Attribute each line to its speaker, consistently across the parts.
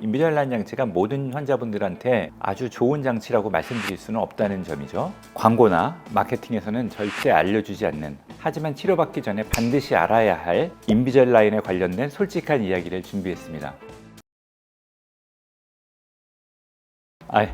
Speaker 1: 인비잘라인 장치가 모든 환자분들한테 아주 좋은 장치라고 말씀드릴 수는 없다는 점이죠. 광고나 마케팅에서는 절대 알려주지 않는, 하지만 치료받기 전에 반드시 알아야 할 인비잘라인에 관련된 솔직한 이야기를 준비했습니다.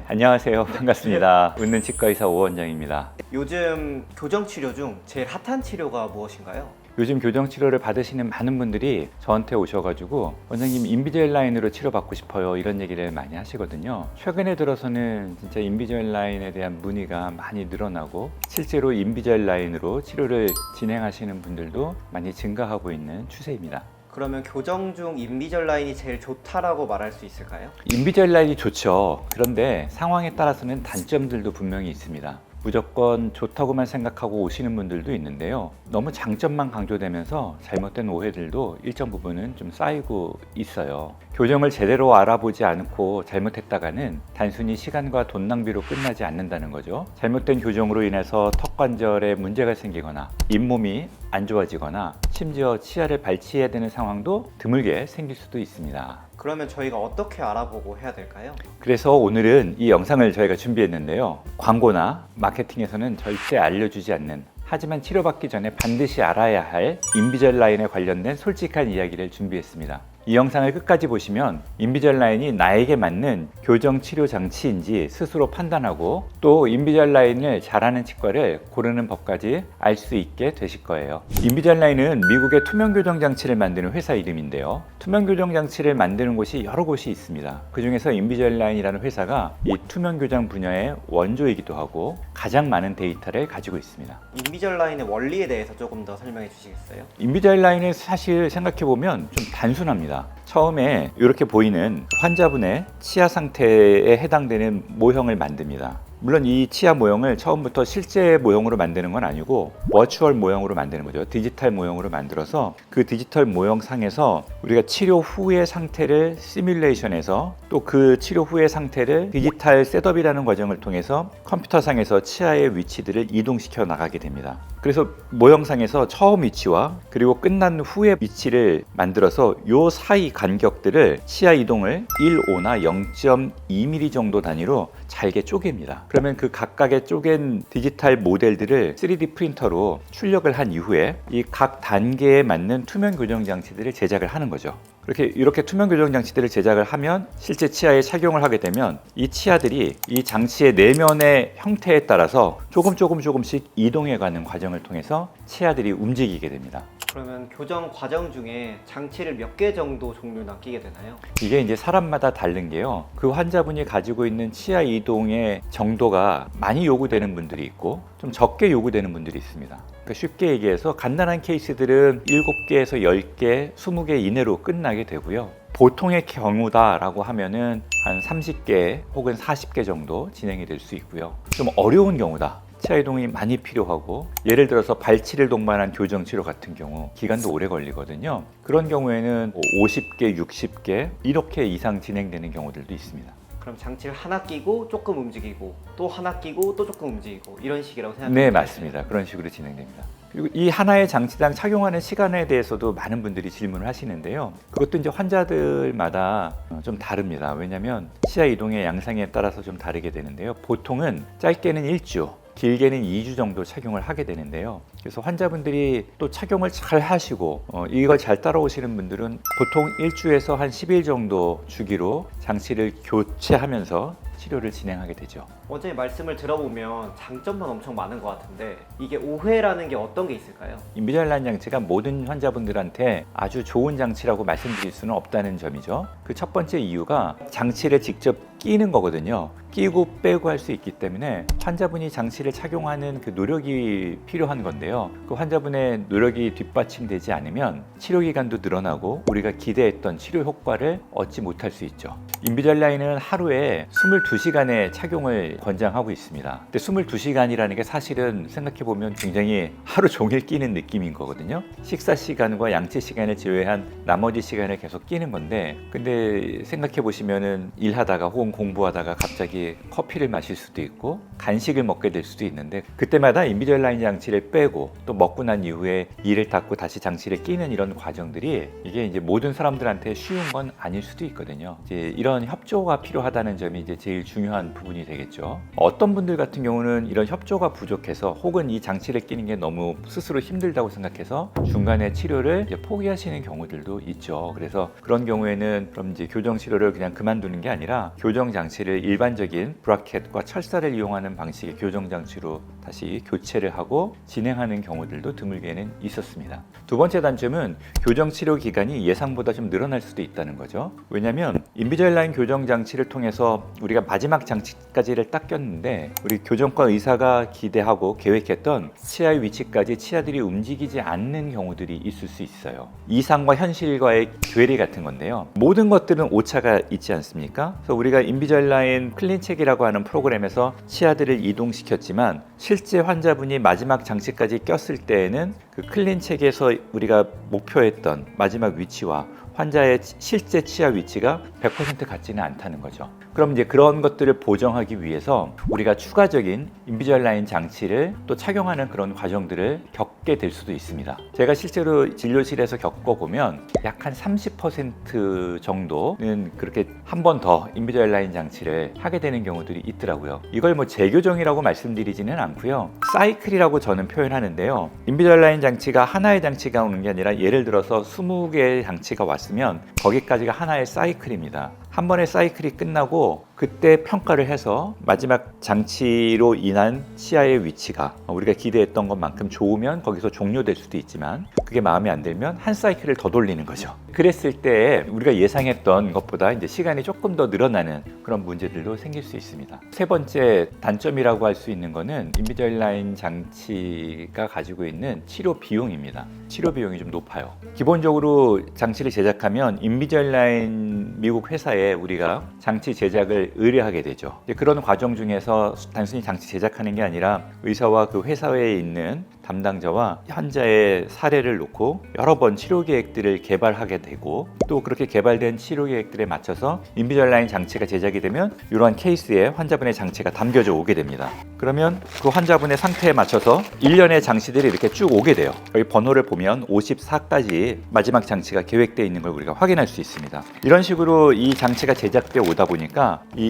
Speaker 1: 안녕하세요. 반갑습니다. 웃는 치과의사 오원장입니다.
Speaker 2: 요즘 교정 치료 중 제일 핫한 치료가 무엇인가요?
Speaker 1: 요즘 교정 치료를 받으시는 많은 분들이 저한테 오셔가지고 원장님 인비잘라인으로 치료받고 싶어요, 이런 얘기를 많이 하시거든요. 최근에 들어서는 진짜 인비잘라인에 대한 문의가 많이 늘어나고 실제로 인비잘라인으로 치료를 진행하시는 분들도 많이 증가하고 있는 추세입니다.
Speaker 2: 그러면 교정 중 인비절라인이 제일 좋다라고 말할 수 있을까요?
Speaker 1: 인비잘라인이 좋죠. 그런데 상황에 따라서는 단점들도 분명히 있습니다. 무조건 좋다고만 생각하고 오시는 분들도 있는데요. 너무 장점만 강조되면서 잘못된 오해들도 일정 부분은 좀 쌓이고 있어요. 교정을 제대로 알아보지 않고 잘못했다가는 단순히 시간과 돈 낭비로 끝나지 않는다는 거죠. 잘못된 교정으로 인해서 턱 관절에 문제가 생기거나 잇몸이 안 좋아지거나 심지어 치아를 발치해야 되는 상황도 드물게 생길 수도 있습니다.
Speaker 2: 그러면 저희가 어떻게 알아보고 해야 될까요?
Speaker 1: 그래서 오늘은 이 영상을 저희가 준비했는데요. 광고나 마케팅에서는 절대 알려주지 않는, 하지만 치료받기 전에 반드시 알아야 할 인비잘라인에 관련된 솔직한 이야기를 준비했습니다. 이 영상을 끝까지 보시면 인비잘라인이 나에게 맞는 교정 치료 장치인지 스스로 판단하고 또 인비잘라인을 잘하는 치과를 고르는 법까지 알 수 있게 되실 거예요. 인비잘라인은 미국의 투명 교정 장치를 만드는 회사 이름인데요. 투명 교정 장치를 만드는 곳이 여러 곳이 있습니다. 그 중에서 인비잘라인이라는 회사가 이 투명 교정 분야의 원조이기도 하고 가장 많은 데이터를 가지고 있습니다.
Speaker 2: 인비절라인의 원리에 대해서 조금 더 설명해 주시겠어요?
Speaker 1: 인비잘라인은 사실 생각해보면 좀 단순합니다. 처음에 이렇게 보이는 환자분의 치아 상태에 해당되는 모형을 만듭니다. 물론 이 치아 모형을 처음부터 실제 모형으로 만드는 건 아니고 버추얼 모형으로 만드는 거죠. 디지털 모형으로 만들어서 그 디지털 모형 상에서 우리가 치료 후의 상태를 시뮬레이션해서 또 그 치료 후의 상태를 디지털 셋업이라는 과정을 통해서 컴퓨터 상에서 치아의 위치들을 이동시켜 나가게 됩니다. 그래서 모형상에서 처음 위치와 그리고 끝난 후의 위치를 만들어서 요 사이 간격들을 치아 이동을 1호나 0.2mm 정도 단위로 잘게 쪼갭니다. 그러면 그 각각의 쪼갠 디지털 모델들을 3D 프린터로 출력을 한 이후에 이 각 단계에 맞는 투명 교정 장치들을 제작을 하는 거죠. 이렇게 투명 교정 장치들을 제작을 하면 실제 치아에 착용을 하게 되면 이 치아들이 이 장치의 내면의 형태에 따라서 조금씩 이동해가는 과정을 통해서 치아들이 움직이게 됩니다.
Speaker 2: 그러면 교정 과정 중에 장치를 몇 개 정도 종류나 끼게 되나요?
Speaker 1: 이게 이제 사람마다 다른 게요. 그 환자분이 가지고 있는 치아 이동의 정도가 많이 요구되는 분들이 있고 좀 적게 요구되는 분들이 있습니다. 그러니까 쉽게 얘기해서 간단한 케이스들은 7개에서 10개, 20개 이내로 끝나게 되고요. 보통의 경우다라고 하면은 한 30개 혹은 40개 정도 진행이 될 수 있고요. 좀 어려운 경우다, 치아 이동이 많이 필요하고 예를 들어서 발치를 동반한 교정 치료 같은 경우 기간도 오래 걸리거든요. 그런 경우에는 50개, 60개 이렇게 이상 진행되는 경우들도 있습니다.
Speaker 2: 그럼 장치를 하나 끼고 조금 움직이고 또 하나 끼고 또 조금 움직이고 이런 식이라고 생각하면
Speaker 1: 네, 맞습니다. 그런 식으로 진행됩니다. 그리고 이 하나의 장치당 착용하는 시간에 대해서도 많은 분들이 질문을 하시는데요. 그것도 이제 환자들마다 좀 다릅니다. 왜냐하면 치아 이동의 양상에 따라서 좀 다르게 되는데요. 보통은 짧게는 1주, 길게는 2주 정도 착용을 하게 되는데요. 그래서 환자분들이 또 착용을 잘 하시고 이걸 잘 따라오시는 분들은 보통 1주에서 한 10일 정도 주기로 장치를 교체하면서 치료를 진행하게 되죠.
Speaker 2: 원장님 말씀을 들어보면 장점만 엄청 많은 것 같은데 이게 오해라는 게 어떤 게 있을까요?
Speaker 1: 인비잘라인 장치가 모든 환자분들한테 아주 좋은 장치라고 말씀드릴 수는 없다는 점이죠. 그 첫 번째 이유가 장치를 직접 끼는 거거든요. 끼고 빼고 할 수 있기 때문에 환자분이 장치를 착용하는 그 노력이 필요한 건데요. 그 환자분의 노력이 뒷받침되지 않으면 치료 기간도 늘어나고 우리가 기대했던 치료 효과를 얻지 못할 수 있죠. 인비잘라인은 하루에 22시간의 착용을 권장하고 있습니다. 근데 22시간이라는 게 사실은 생각해보면 굉장히 하루 종일 끼는 느낌인 거거든요. 식사 시간과 양치 시간을 제외한 나머지 시간을 계속 끼는 건데, 근데 생각해보시면은 일하다가 혹은 공부하다가 갑자기 커피를 마실 수도 있고 간식을 먹게 될 수도 있는데, 그때마다 인비절라인 장치를 빼고 또 먹고 난 이후에 이를 닦고 다시 장치를 끼는 이런 과정들이 이게 이제 모든 사람들한테 쉬운 건 아닐 수도 있거든요. 이제 이런 협조가 필요하다는 점이 이제 제일 중요한 부분이 되겠죠. 어떤 분들 같은 경우는 이런 협조가 부족해서 혹은 이 장치를 끼는 게 너무 스스로 힘들다고 생각해서 중간에 치료를 이제 포기하시는 경우들도 있죠. 그래서 그런 경우에는 그럼 이제 교정 치료를 그냥 그만두는 게 아니라 교정 장치를 일반적인 브라켓과 철사를 이용하는 방식의 교정 장치로 다시 교체를 하고 진행하는 경우들도 드물게는 있었습니다. 두 번째 단점은 교정 치료 기간이 예상보다 좀 늘어날 수도 있다는 거죠. 왜냐하면 인비절라인 교정 장치를 통해서 우리가 마지막 장치까지를 딱 꼈는데 우리 교정과 의사가 기대하고 계획했던 치아의 위치까지 치아들이 움직이지 않는 경우들이 있을 수 있어요. 이상과 현실과의 괴리 같은 건데요. 모든 것들은 오차가 있지 않습니까? 그래서 우리가 인비절라인 클린책이라고 하는 프로그램에서 치아들을 이동시켰지만 실제 환자분이 마지막 장치까지 꼈을 때에는 그 클린책에서 우리가 목표했던 마지막 위치와 환자의 실제 치아 위치가 100% 같지는 않다는 거죠. 그럼 이제 그런 것들을 보정하기 위해서 우리가 추가적인 인비절라인 장치를 또 착용하는 그런 과정들을 겪게 될 수도 있습니다. 제가 실제로 진료실에서 겪어보면 약 한 30% 정도는 그렇게 한 번 더 인비절라인 장치를 하게 되는 경우들이 있더라고요. 이걸 뭐 재교정이라고 말씀드리지는 않고요. 사이클이라고 저는 표현하는데요. 인비절라인 장치가 하나의 장치가 오는 게 아니라 예를 들어서 20개의 장치가 왔으면 거기까지가 하나의 사이클입니다. 한 번의 사이클이 끝나고 그때 평가를 해서 마지막 장치로 인한 치아의 위치가 우리가 기대했던 것만큼 좋으면 거기서 종료될 수도 있지만 그게 마음에 안 들면 한 사이클을 더 돌리는 거죠. 그랬을 때 우리가 예상했던 것보다 이제 시간이 조금 더 늘어나는 그런 문제들도 생길 수 있습니다. 세 번째 단점이라고 할 수 있는 거는 인비절라인 장치가 가지고 있는 치료 비용입니다. 치료 비용이 좀 높아요. 기본적으로 장치를 제작하면 인비절라인 미국 회사에 우리가 장치 제작을 의뢰하게 되죠. 그런 과정 중에서 단순히 장치 제작하는 게 아니라 의사와 그 회사에 있는 담당자와 환자의 사례를 놓고 여러 번 치료 계획들을 개발하게 되고 또 그렇게 개발된 치료 계획들에 맞춰서 인비절라인 장치가 제작이 되면 이러한 케이스에 환자분의 장치가 담겨져 오게 됩니다. 그러면 그 환자분의 상태에 맞춰서 1년의 장치들이 이렇게 쭉 오게 돼요. 여기 번호를 보면 54까지 마지막 장치가 계획되어 있는 걸 우리가 확인할 수 있습니다. 이런 식으로 이 장치가 제작되어 오다 보니까 이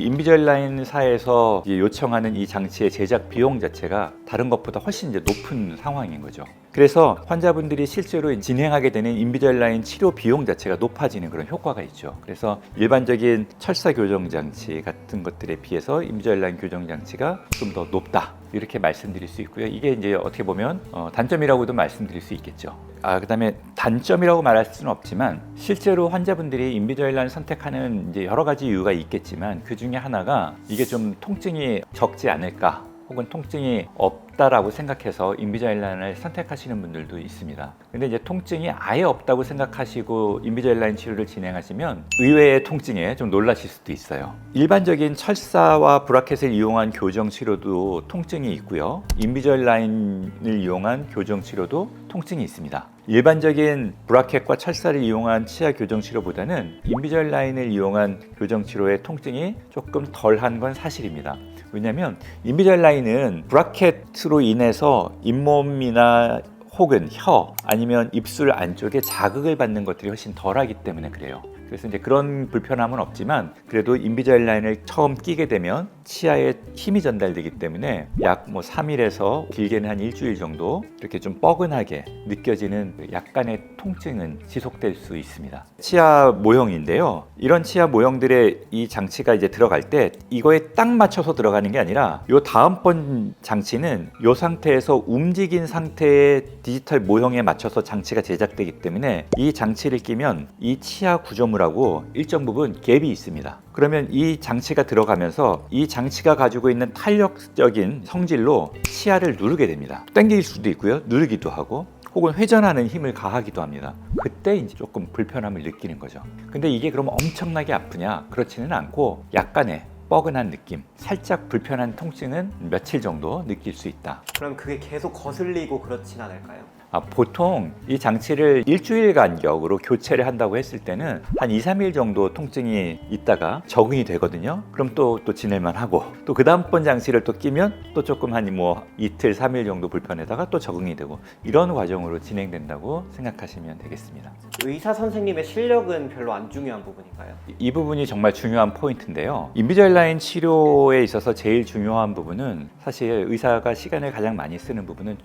Speaker 1: 인비절라인사에서 요청하는 이 장치의 제작 비용 자체가 다른 것보다 훨씬 이제 높은 상황인 거죠. 그래서 환자분들이 실제로 진행하게 되는 인비절라인 치료 비용 자체가 높아지는 그런 효과가 있죠. 그래서 일반적인 철사 교정 장치 같은 것들에 비해서 인비절라인 교정 장치가 좀 더 높다. 이렇게 말씀드릴 수 있고요. 이게 이제 어떻게 보면 단점이라고도 말씀드릴 수 있겠죠. 그다음에 단점이라고 말할 수는 없지만 실제로 환자분들이 인비절라인 선택하는 이제 여러 가지 이유가 있겠지만 그 중에 하나가 이게 좀 통증이 적지 않을까 혹은 통증이 없다라고 생각해서 인비절라인을 선택하시는 분들도 있습니다. 근데 이제 통증이 아예 없다고 생각하시고 인비절라인 치료를 진행하시면 의외의 통증에 좀 놀라실 수도 있어요. 일반적인 철사와 브라켓을 이용한 교정 치료도 통증이 있고요. 인비절라인을 이용한 교정 치료도 통증이 있습니다. 일반적인 브라켓과 철사를 이용한 치아 교정 치료보다는 인비절라인을 이용한 교정 치료의 통증이 조금 덜한 건 사실입니다. 왜냐하면 인비절라인은 브라켓으로 인해서 잇몸이나 혹은 혀 아니면 입술 안쪽에 자극을 받는 것들이 훨씬 덜하기 때문에 그래요. 그래서 이제 그런 불편함은 없지만 그래도 인비절라인을 처음 끼게 되면 치아에 힘이 전달되기 때문에 약 3일에서 길게는 한 일주일 정도 이렇게 좀 뻐근하게 느껴지는 약간의 통증은 지속될 수 있습니다. 치아 모형인데요. 이런 치아 모형들의 이 장치가 이제 들어갈 때 이거에 딱 맞춰서 들어가는 게 아니라 요 다음번 장치는 요 상태에서 움직인 상태의 디지털 모형에 맞춰서 장치가 제작되기 때문에 이 장치를 끼면 이 치아 구조물하고 일정 부분 갭이 있습니다. 그러면 이 장치가 들어가면서 이 장치가 가지고 있는 탄력적인 성질로 치아를 누르게 됩니다. 당길 수도 있고요. 누르기도 하고 혹은 회전하는 힘을 가하기도 합니다. 그때 이제 조금 불편함을 느끼는 거죠. 근데 이게 그럼 엄청나게 아프냐? 그렇지는 않고 약간의 뻐근한 느낌, 살짝 불편한 통증은 며칠 정도 느낄 수 있다.
Speaker 2: 그럼 그게 계속 거슬리고 그렇진 않을까요?
Speaker 1: 보통 이 장치를 일주일 간격으로 교체를 한다고 했을 때는 한 2, 3일 정도 통증이 있다가 적응이 되거든요. 그럼 또 지낼만 하고 또 그 다음번 장치를 또 끼면 또 조금 한 뭐 이틀, 3일 정도 불편하다가 또 적응이 되고 이런 과정으로 진행된다고 생각하시면 되겠습니다.
Speaker 2: 의사 선생님의 실력은 별로 안 중요한 부분인가요?
Speaker 1: 이 부분이 정말 중요한 포인트인데요. 인비저라인 치료에 있어서 제일 중요한 부분은 사실 의사가 시간을 가장 많이 쓰는 부분은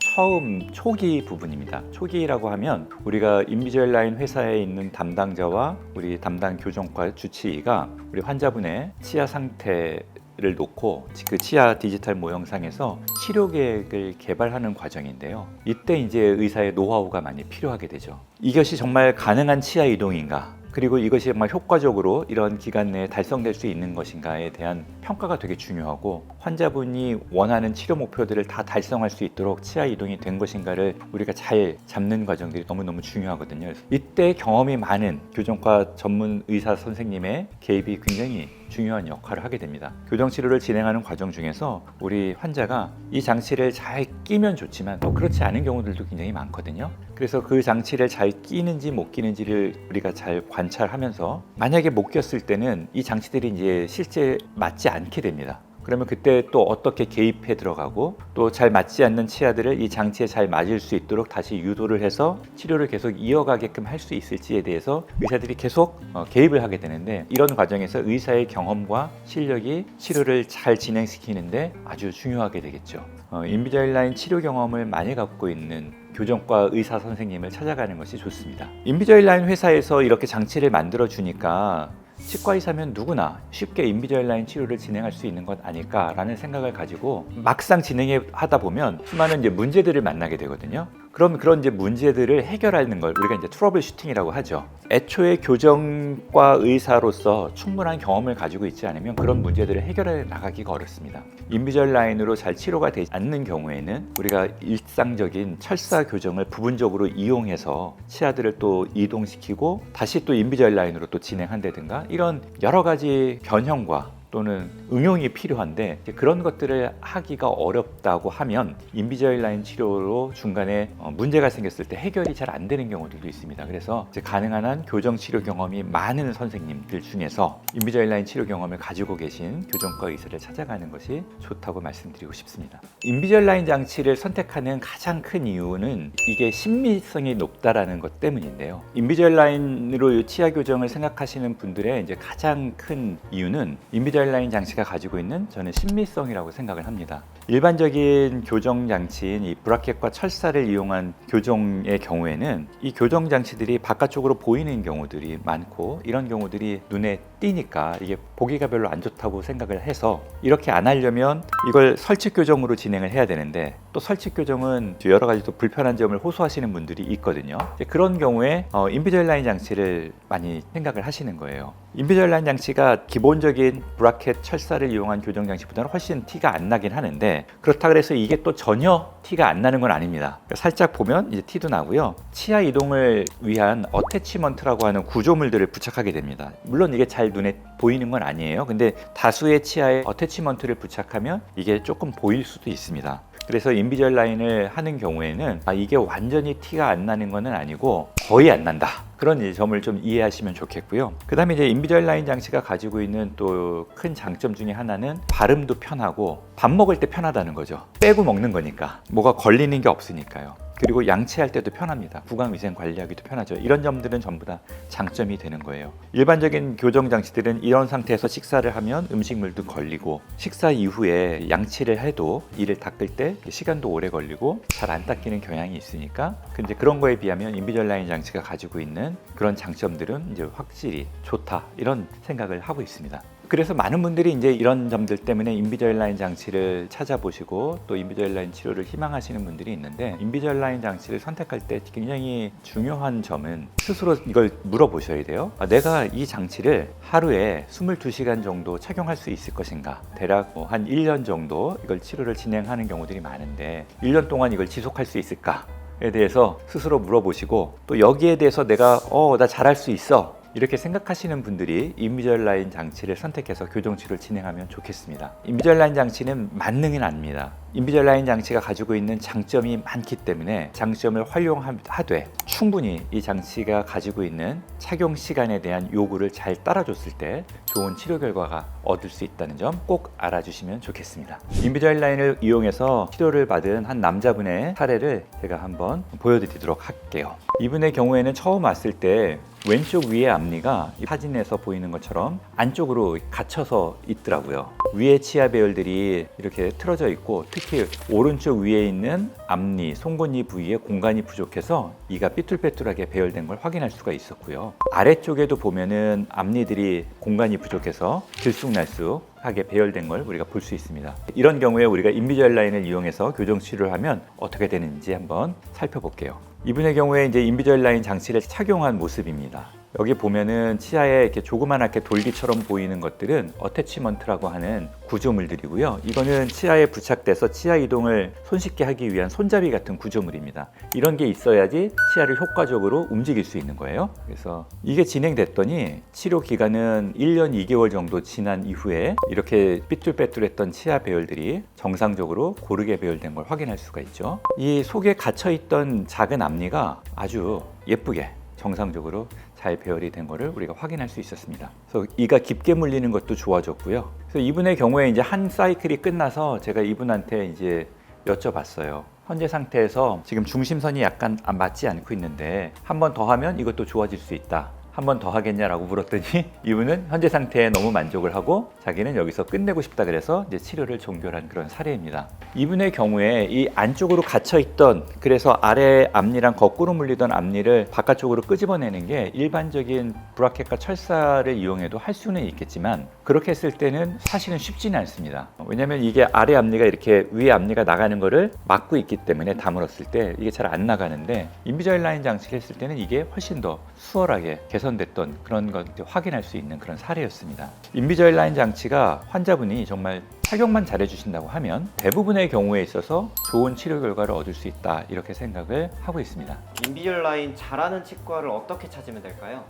Speaker 1: 초기 부분입니다. 초기라고 하면 우리가 인비저라인 회사에 있는 담당자와 우리 담당 교정과 주치의가 우리 환자분의 치아 상태를 놓고 그 치아 디지털 모형상에서 치료 계획을 개발하는 과정인데요. 이때 이제 의사의 노하우가 많이 필요하게 되죠. 이것이 정말 가능한 치아 이동인가? 그리고 이것이 정말 효과적으로 이런 기간 내에 달성될 수 있는 것인가에 대한 평가가 되게 중요하고 환자분이 원하는 치료 목표들을 다 달성할 수 있도록 치아 이동이 된 것인가를 우리가 잘 잡는 과정들이 너무너무 중요하거든요. 이때 경험이 많은 교정과 전문 의사 선생님의 개입이 굉장히 중요한 역할을 하게 됩니다. 교정치료를 진행하는 과정 중에서 우리 환자가 이 장치를 잘 끼면 좋지만 또 그렇지 않은 경우들도 굉장히 많거든요. 그래서 그 장치를 잘 끼는지 못 끼는지를 우리가 잘 관찰하면서 만약에 못 꼈을 때는 이 장치들이 이제 실제 맞지 않게 됩니다. 그러면 그때 또 어떻게 개입해 들어가고 또 잘 맞지 않는 치아들을 이 장치에 잘 맞을 수 있도록 다시 유도를 해서 치료를 계속 이어가게끔 할 수 있을지에 대해서 의사들이 계속 개입을 하게 되는데 이런 과정에서 의사의 경험과 실력이 치료를 잘 진행시키는데 아주 중요하게 되겠죠. 인비저라인 치료 경험을 많이 갖고 있는 교정과 의사 선생님을 찾아가는 것이 좋습니다. 인비저라인 회사에서 이렇게 장치를 만들어 주니까 치과의사면 누구나 쉽게 인비저라인 치료를 진행할 수 있는 것 아닐까라는 생각을 가지고 막상 진행하다 보면 수많은 이제 문제들을 만나게 되거든요. 그럼 그런 이제 문제들을 해결하는 걸 우리가 이제 트러블 슈팅이라고 하죠. 애초에 교정과 의사로서 충분한 경험을 가지고 있지 않으면 그런 문제들을 해결해 나가기가 어렵습니다. 인비저라인으로 잘 치료가 되지 않는 경우에는 우리가 일상적인 철사 교정을 부분적으로 이용해서 치아들을 또 이동시키고 다시 또 인비저라인으로 또 진행한다든가 이런 여러 가지 변형과 또는 응용이 필요한데 그런 것들을 하기가 어렵다고 하면 인비저라인 치료로 중간에 문제가 생겼을 때 해결이 잘 안 되는 경우들도 있습니다. 그래서 이제 가능한 한 교정 치료 경험이 많은 선생님들 중에서 인비저라인 치료 경험을 가지고 계신 교정과 의사를 찾아가는 것이 좋다고 말씀드리고 싶습니다. 인비저라인 장치를 선택하는 가장 큰 이유는 이게 신미성이 높다라는 것 때문인데요. 인비저라인으로 치아 교정을 생각하시는 분들의 이제 가장 큰 이유는 인비저라인 장치가 가지고 있는 저는 신미성이라고 생각을 합니다. 일반적인 교정 장치인 이 브라켓과 철사를 이용한 교정의 경우에는 이 교정 장치들이 바깥쪽으로 보이는 경우들이 많고 이런 경우들이 눈에 띄니까 이게 보기가 별로 안 좋다고 생각을 해서 이렇게 안 하려면 이걸 설치 교정으로 진행을 해야 되는데 또 설치 교정은 여러 가지 또 불편한 점을 호소하시는 분들이 있거든요. 그런 경우에 인비저라인 장치를 많이 생각을 하시는 거예요. 인비저라인 장치가 기본적인 브라켓 철사를 이용한 교정 장치보다는 훨씬 티가 안 나긴 하는데 그렇다고 해서 이게 또 전혀 티가 안 나는 건 아닙니다. 살짝 보면 이제 티도 나고요. 치아 이동을 위한 어태치먼트라고 하는 구조물들을 부착하게 됩니다. 물론 이게 잘 눈에 보이는 건 아니에요. 근데 다수의 치아에 어태치먼트를 부착하면 이게 조금 보일 수도 있습니다. 그래서 인비저라인을 하는 경우에는 이게 완전히 티가 안 나는 건 아니고 거의 안 난다. 그런 점을 좀 이해하시면 좋겠고요. 그 다음에 이제 인비저라인 장치가 가지고 있는 또 큰 장점 중에 하나는 발음도 편하고 밥 먹을 때 편하다는 거죠. 빼고 먹는 거니까 뭐가 걸리는 게 없으니까요. 그리고 양치할 때도 편합니다. 구강위생 관리하기도 편하죠. 이런 점들은 전부 다 장점이 되는 거예요. 일반적인 교정 장치들은 이런 상태에서 식사를 하면 음식물도 걸리고 식사 이후에 양치를 해도 이를 닦을 때 시간도 오래 걸리고 잘 안 닦이는 경향이 있으니까 근데 그런 거에 비하면 인비저라인 장치가 가지고 있는 그런 장점들은 이제 확실히 좋다 이런 생각을 하고 있습니다. 그래서 많은 분들이 이제 이런 점들 때문에 인비저라인 장치를 찾아보시고 또 인비저라인 치료를 희망하시는 분들이 있는데 인비저라인 장치를 선택할 때 굉장히 중요한 점은 스스로 이걸 물어보셔야 돼요. 내가 이 장치를 하루에 22시간 정도 착용할 수 있을 것인가? 대략 한 1년 정도 이걸 치료를 진행하는 경우들이 많은데 1년 동안 이걸 지속할 수 있을까? 에 대해서 스스로 물어보시고 또 여기에 대해서 내가 나 잘할 수 있어 이렇게 생각하시는 분들이 인비저라인 장치를 선택해서 교정치료를 진행하면 좋겠습니다. 인비저라인 장치는 만능은 아닙니다. 인비저라인 장치가 가지고 있는 장점이 많기 때문에 장점을 활용하되 충분히 이 장치가 가지고 있는 착용 시간에 대한 요구를 잘 따라줬을 때 좋은 치료 결과가 얻을 수 있다는 점 꼭 알아주시면 좋겠습니다. 인비저라인을 이용해서 치료를 받은 한 남자분의 사례를 제가 한번 보여드리도록 할게요. 이분의 경우에는 처음 왔을 때 왼쪽 위의 앞니가 이 사진에서 보이는 것처럼 안쪽으로 갇혀서 있더라고요. 위에 치아 배열들이 이렇게 틀어져 있고 특히 오른쪽 위에 있는 앞니, 송곳니 부위에 공간이 부족해서 이가 삐뚤빼뚤하게 배열된 걸 확인할 수가 있었고요. 아래쪽에도 보면은 앞니들이 공간이 부족해서 들쑥날쑥하게 배열된 걸 우리가 볼 수 있습니다. 이런 경우에 우리가 인비저라인을 이용해서 교정 치료를 하면 어떻게 되는지 한번 살펴볼게요. 이분의 경우에 이제 인비저라인 장치를 착용한 모습입니다. 여기 보면은 치아에 이렇게 조그만하게 돌기처럼 보이는 것들은 어태치먼트라고 하는 구조물들이고요. 이거는 치아에 부착돼서 치아 이동을 손쉽게 하기 위한 손잡이 같은 구조물입니다. 이런 게 있어야지 치아를 효과적으로 움직일 수 있는 거예요. 그래서 이게 진행됐더니 치료 기간은 1년 2개월 정도 지난 이후에 이렇게 삐뚤빼뚤했던 치아 배열들이 정상적으로 고르게 배열된 걸 확인할 수가 있죠. 이 속에 갇혀있던 작은 앞니가 아주 예쁘게 정상적으로 잘 배열이 된 거를 우리가 확인할 수 있었습니다. 그래서 이가 깊게 물리는 것도 좋아졌고요. 그래서 이분의 경우에 이제 한 사이클이 끝나서 제가 이분한테 이제 여쭤봤어요. 현재 상태에서 지금 중심선이 약간 맞지 않고 있는데 한 번 더 하면 이것도 좋아질 수 있다. 한 번 더 하겠냐라고 물었더니 이분은 현재 상태에 너무 만족을 하고 자기는 여기서 끝내고 싶다 그래서 이제 치료를 종결한 그런 사례입니다. 이분의 경우에 이 안쪽으로 갇혀있던 그래서 아래 앞니랑 거꾸로 물리던 앞니를 바깥쪽으로 끄집어내는 게 일반적인 브라켓과 철사를 이용해도 할 수는 있겠지만 그렇게 했을 때는 사실은 쉽지는 않습니다. 왜냐하면 이게 아래 앞니가 이렇게 위에 앞니가 나가는 거를 막고 있기 때문에 다물었을 때 이게 잘 안 나가는데 인비저라인 장치를 했을 때는 이게 훨씬 더 수월하게 개선됐던 그런 것 확인할 수 있는 그런 사례였습니다. 인비저라인 장치가 환자분이 정말 착용만 잘해주신다고 하면 대부분의 경우에 있어서 좋은 치료 결과를 얻을 수 있다 이렇게 생각을 하고 있습니다.
Speaker 2: 인비저라인 잘하는 치과를 어떻게 찾으면 될까요?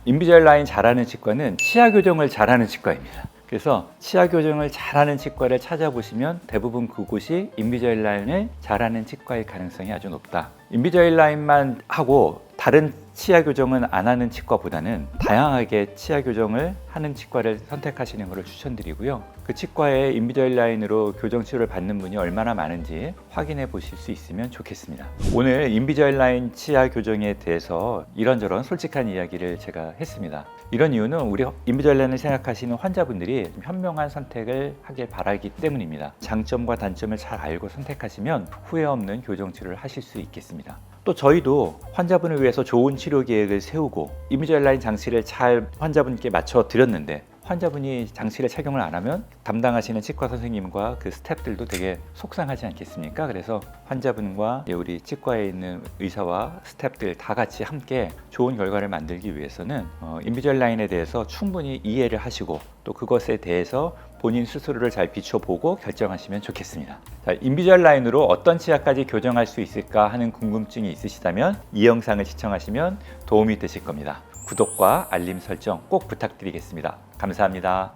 Speaker 1: 인비저라인 잘하는 치과는 치아 교정을 잘하는 치과입니다. 그래서 치아 교정을 잘하는 치과를 찾아보시면 대부분 그곳이 인비저라인을 잘하는 치과일 가능성이 아주 높다. 인비저라인만 하고 다른 치아 교정은 안 하는 치과보다는 다양하게 치아 교정을 하는 치과를 선택하시는 것을 추천드리고요. 그 치과에 인비저라인으로 교정 치료를 받는 분이 얼마나 많은지 확인해 보실 수 있으면 좋겠습니다. 오늘 인비저라인 치아 교정에 대해서 이런저런 솔직한 이야기를 제가 했습니다. 이런 이유는 우리 인비저라인을 생각하시는 환자분들이 좀 현명한 선택을 하길 바라기 때문입니다. 장점과 단점을 잘 알고 선택하시면 후회 없는 교정 치료를 하실 수 있겠습니다. 또 저희도 환자분을 위해서 좋은 치료 계획을 세우고 인비저라인 장치를 잘 환자분께 맞춰 드렸는데 환자분이 장치를 착용을 안 하면 담당하시는 치과 선생님과 그 스태프들도 되게 속상하지 않겠습니까? 그래서 환자분과 우리 치과에 있는 의사와 스태프들 다 같이 함께 좋은 결과를 만들기 위해서는 인비저라인에 대해서 충분히 이해를 하시고 또 그것에 대해서 본인 스스로를 잘 비춰보고 결정하시면 좋겠습니다. 자, 인비저라인으로 어떤 치아까지 교정할 수 있을까 하는 궁금증이 있으시다면 이 영상을 시청하시면 도움이 되실 겁니다. 구독과 알림 설정 꼭 부탁드리겠습니다. 감사합니다.